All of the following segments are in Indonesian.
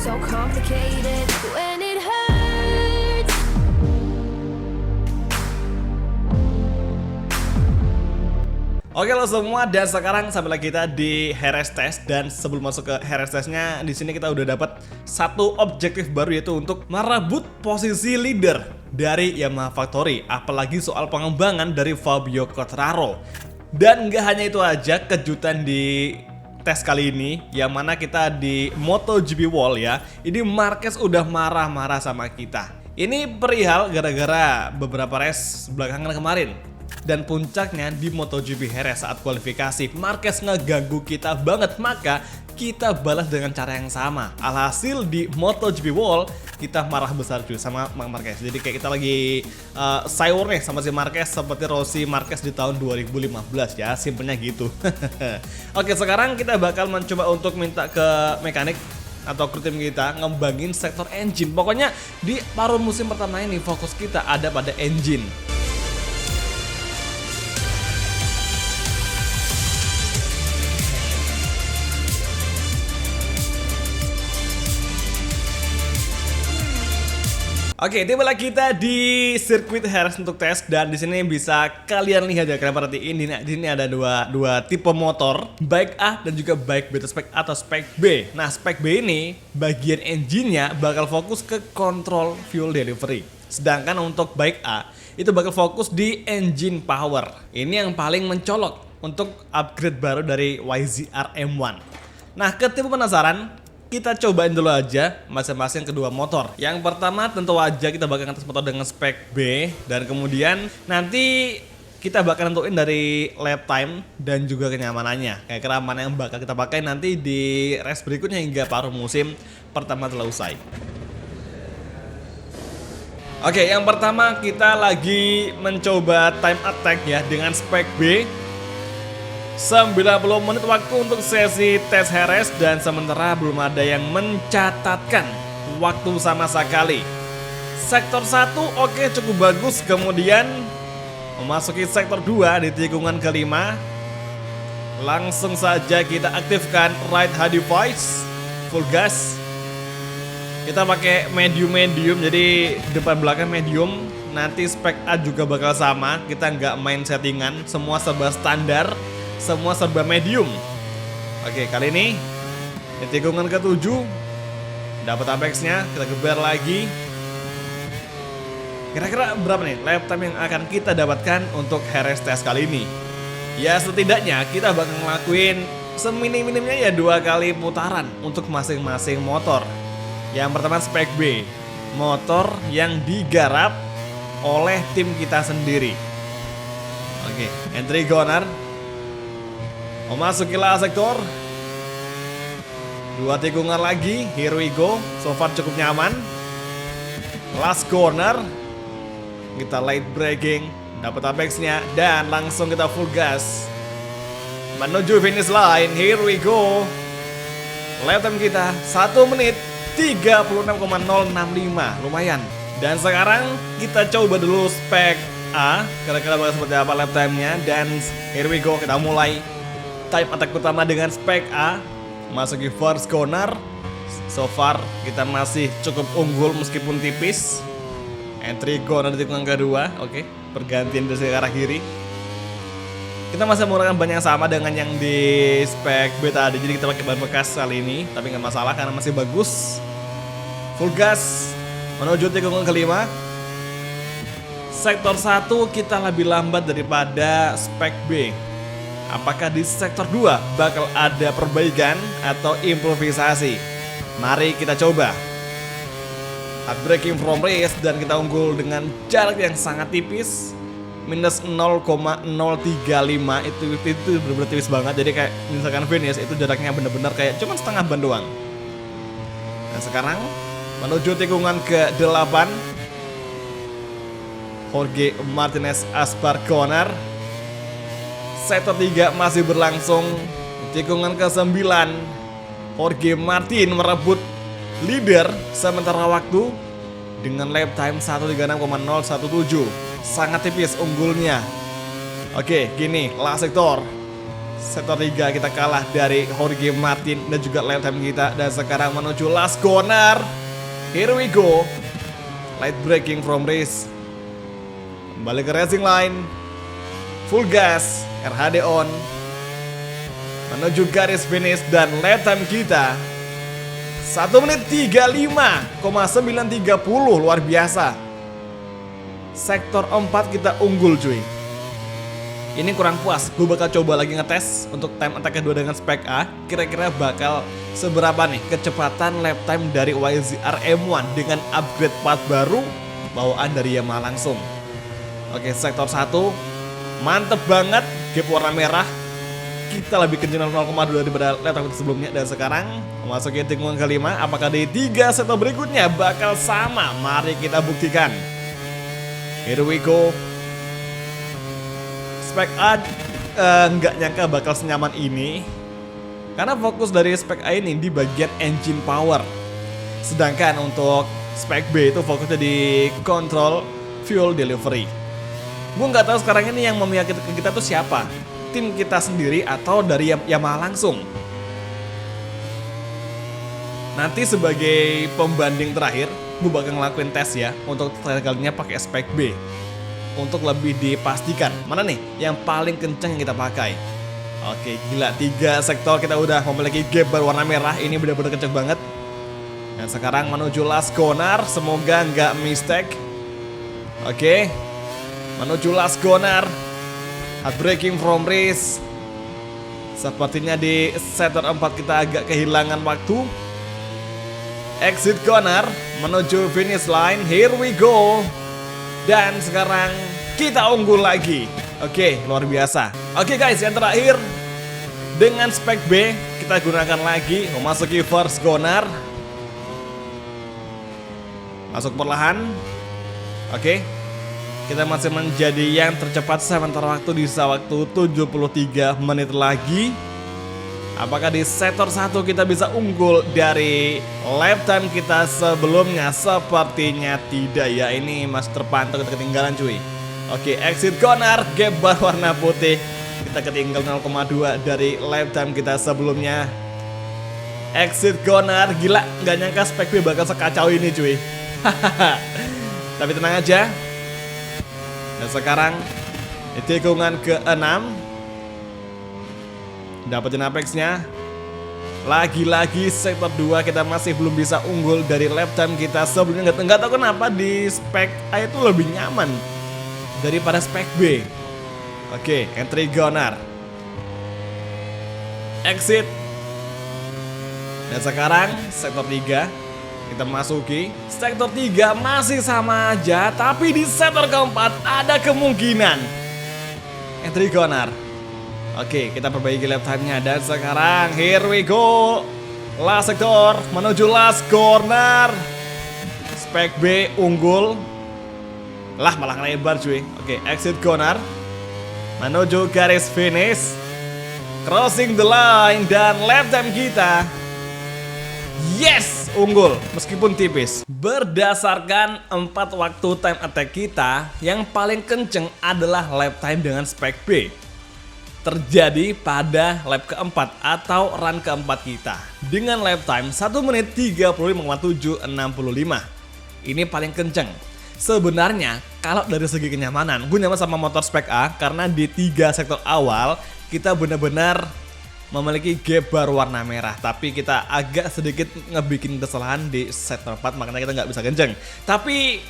so complicated when it hurts. Oke lo semua, dan sekarang sampai lagi kita di Heres Test. Dan sebelum masuk ke Heres Testnya, di sini kita udah dapat satu objektif baru, yaitu untuk merebut posisi leader dari Yamaha Factory. Apalagi soal pengembangan dari Fabio Quartararo. Dan nggak hanya itu aja, kejutan di tes kali ini, yang mana kita di MotoGP Wall ya, ini Marquez udah marah-marah sama kita. Ini perihal gara-gara beberapa race belakangan kemarin. Dan puncaknya di MotoGP Jerez saat kualifikasi, Marquez ngeganggu kita banget, maka kita balas dengan cara yang sama. Alhasil di MotoGP Wall kita marah besar juga sama Marquez. Jadi kayak kita lagi sayur nih sama si Marquez, seperti Rossi Marquez di tahun 2015 ya, simpelnya gitu. Oke, sekarang kita bakal mencoba untuk minta ke mekanik atau kru tim kita ngembangin sektor engine. Pokoknya di paruh musim pertama ini fokus kita ada pada engine. Oke, tibalah kita di sirkuit Jerez untuk tes, dan di sini bisa kalian lihat ya, kalian perhatiin di sini ada dua tipe motor, bike A dan juga bike B atau spek A atau spek B. Nah, spek B ini bagian engine-nya bakal fokus ke control fuel delivery. Sedangkan untuk bike A itu bakal fokus di engine power. Ini yang paling mencolok untuk upgrade baru dari YZR M1. Nah, ketipu penasaran? Kita cobain dulu aja masing-masing kedua motor. Yang pertama tentu aja kita bakal ngetes motor dengan spek B, dan kemudian nanti kita bakal nentuin dari lap time dan juga kenyamanannya. Kayak mana yang bakal kita pakai nanti di race berikutnya hingga paruh musim pertama telah usai. Oke, yang pertama kita lagi mencoba time attack ya dengan spek B. 90 menit waktu untuk sesi tes Jerez, dan sementara belum ada yang mencatatkan waktu sama sekali. Sektor 1 oke, cukup bagus. Kemudian memasuki sektor 2 di tikungan kelima, langsung saja kita aktifkan right hand device, full gas. Kita pakai medium, jadi depan belakang medium. Nanti spek A juga bakal sama, kita nggak main settingan, semua serba standar, semua serba medium. Oke, kali ini di tikungan ke-7 dapat apexnya, kita geber lagi. Kira-kira berapa nih lap time yang akan kita dapatkan untuk Jerez test kali ini? Ya setidaknya kita bakal ngelakuin seminim-minimnya ya 2 kali putaran untuk masing-masing motor. Yang pertama spek B, motor yang digarap oleh tim kita sendiri. Oke, entry corner. Memasukilah sektor 2 tikungan lagi, here we go. So far cukup nyaman. Last corner, kita light braking, dapat apexnya, dan langsung kita full gas menuju finish line. Here we go. Lap time kita 1 menit 36,065, lumayan. Dan sekarang kita coba dulu spek A, kira-kira bakal seperti apa lap time-nya. Dan here we go, kita mulai time attack pertama dengan spek A. Masuki first corner. So far kita masih cukup unggul meskipun tipis. Entry corner di tikungan kedua. Oke, pergantian dari arah kiri. Kita masih menggunakan ban yang sama dengan yang di spek B tadi. Jadi kita pakai ban bekas kali ini, tapi nggak masalah karena masih bagus. Full gas menuju tikungan kelima. Sektor 1 kita lebih lambat daripada spek B. Apakah di sektor 2 bakal ada perbaikan atau improvisasi? Mari kita coba. Hard braking from race, dan kita unggul dengan jarak yang sangat tipis. Minus 0,035, itu bener-bener tipis banget. Jadi kayak misalkan finish itu jaraknya bener-bener kayak cuma setengah ban doang. Nah sekarang menuju tikungan ke-8, Jorge Martinez Aspar corner. Sektor 3 masih berlangsung. Tikungan ke-9, Jorge Martin merebut leader sementara waktu dengan lap time 136,017. Sangat tipis unggulnya. Oke, gini, last sektor. Sektor 3 kita kalah dari Jorge Martin dan juga lap time kita. Dan sekarang menuju last corner. Here we go. Light braking from race. Kembali ke racing line. Full gas, RHD on. Menuju garis finish dan lap time kita 1 menit 35,930, luar biasa. Sektor 4 kita unggul cuy. Ini kurang puas, gue bakal coba lagi ngetes untuk time attack kedua dengan spek A. Kira-kira bakal seberapa nih kecepatan lap time dari YZR M1 dengan upgrade part baru bawaan dari Yamaha langsung. Oke, sektor 1 mantep banget, gap warna merah. Kita lebih kencang 0,2 daripada lap time sebelumnya. Dan sekarang memasuki tikungan kelima. Apakah di 3 sektor berikutnya bakal sama? Mari kita buktikan. Here we go. Spek A nggak nyangka bakal senyaman ini, karena fokus dari spek A ini di bagian engine power. Sedangkan untuk spek B itu fokusnya di control fuel delivery. Gue nggak tahu sekarang ini yang memihak kita tuh siapa, tim kita sendiri atau dari Yamaha langsung. Nanti sebagai pembanding terakhir, gue bakal ngelakuin tes ya untuk terakhir kalinya pakai spek B. Untuk lebih dipastikan mana nih yang paling kencang yang kita pakai. Oke, gila, 3 sektor kita udah memiliki gap berwarna merah. Ini benar-benar kencang banget. Dan sekarang menuju last corner. Semoga nggak mistake. Oke, menuju last corner. Hard braking from race. Sepertinya di sektor 4 kita agak kehilangan waktu. Exit corner menuju finish line. Here we go. Dan sekarang kita unggul lagi. Oke, luar biasa. Oke guys, yang terakhir dengan spek B kita gunakan lagi memasuki first corner. Masuk perlahan. Oke, kita masih menjadi yang tercepat sementara waktu di sisa waktu 73 menit lagi. Apakah di sektor 1 kita bisa unggul dari lap time kita sebelumnya? Sepertinya tidak ya, ini masih terpantau kita ketinggalan cuy. Oke, exit corner, gap berwarna putih. Kita ketinggal 0,2 dari lap time kita sebelumnya. Exit corner, gila, nggak nyangka spek B bakal sekacau ini cuy. Tapi tenang aja. Dan sekarang di tikungan ke-6 dapetin apexnya. Lagi-lagi sektor 2 kita masih belum bisa unggul dari lap time kita sebelumnya. Nggak tahu kenapa di spek A itu lebih nyaman daripada spek B. Oke, entry corner, exit. Dan sekarang sektor 3 kita masuki. Sektor 3 masih sama aja, tapi di sektor keempat ada kemungkinan entry corner. Oke, kita perbaiki lap time-nya. Dan sekarang here we go. Last sektor menuju last corner. Spek B unggul. Lah, malah lebar cuy. Oke, exit corner menuju garis finish. Crossing the line. Dan lap time kita, yes, unggul meskipun tipis. Berdasarkan 4 waktu time attack kita, yang paling kenceng adalah lap time dengan spek B. Terjadi pada lap keempat atau run keempat kita dengan lap time 1 menit 35,765. Ini paling kenceng. Sebenarnya kalau dari segi kenyamanan, gue nyaman sama motor spek A karena di 3 sektor awal kita benar-benar memiliki gap berwarna merah. Tapi kita agak sedikit ngebikin kesalahan di sektor 4, makanya kita nggak bisa kenceng. Tapi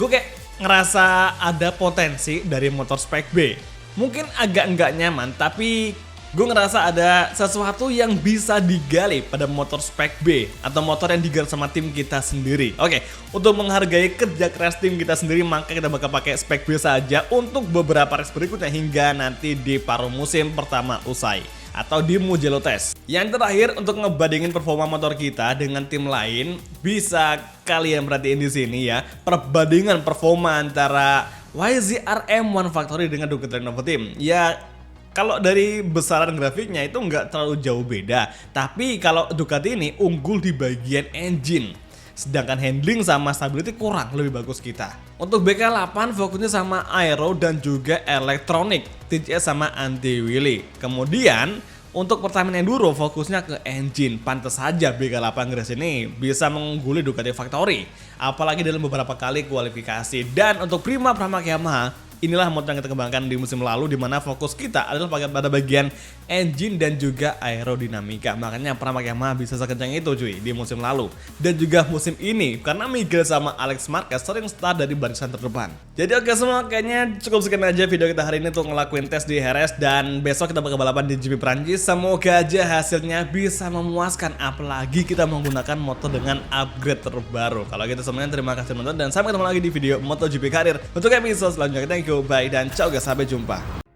gue kayak ngerasa ada potensi dari motor spek B. Mungkin agak nggak nyaman, tapi gue ngerasa ada sesuatu yang bisa digali pada motor spek B atau motor yang digali sama tim kita sendiri. Oke, untuk menghargai kerja keras tim kita sendiri, maka kita bakal pakai spek B saja untuk beberapa race berikutnya hingga nanti di paruh musim pertama usai atau di Mugello Test. Yang terakhir, untuk ngebandingin performa motor kita dengan tim lain, bisa kalian perhatiin di sini ya, perbandingan performa antara YZR M1 Factory dengan Ducati Renova Team. Ya, kalau dari besaran grafiknya itu nggak terlalu jauh beda. Tapi kalau Ducati ini unggul di bagian engine. sedangkan handling sama stability kurang lebih bagus kita. Untuk BK8 fokusnya sama aero dan juga elektronik, TCS sama anti wheelie. Kemudian untuk Pertamina Enduro fokusnya ke engine. Pantas saja BK8 Grace ini bisa mengungguli Ducati Factory, apalagi dalam beberapa kali kualifikasi. Dan untuk Prima Pramac Yamaha, inilah motor yang kita kembangkan di musim lalu, di mana fokus kita adalah pada bagian engine dan juga aerodinamika. Makanya Pramac Yamaha bisa sekencang itu cuy di musim lalu dan juga musim ini, karena Miguel sama Alex Marquez sering start dari barisan terdepan. Jadi oke semua, kayaknya cukup sekian aja video kita hari ini untuk ngelakuin tes di HRS, dan besok kita bakal balapan di GP Prancis. Semoga aja hasilnya bisa memuaskan, apalagi kita menggunakan motor dengan upgrade terbaru. Kalau gitu semuanya, terima kasih menonton dan sampai ketemu lagi di video MotoGP Karir untuk episode selanjutnya. Thank you, bye, dan ciao guys, sampai jumpa.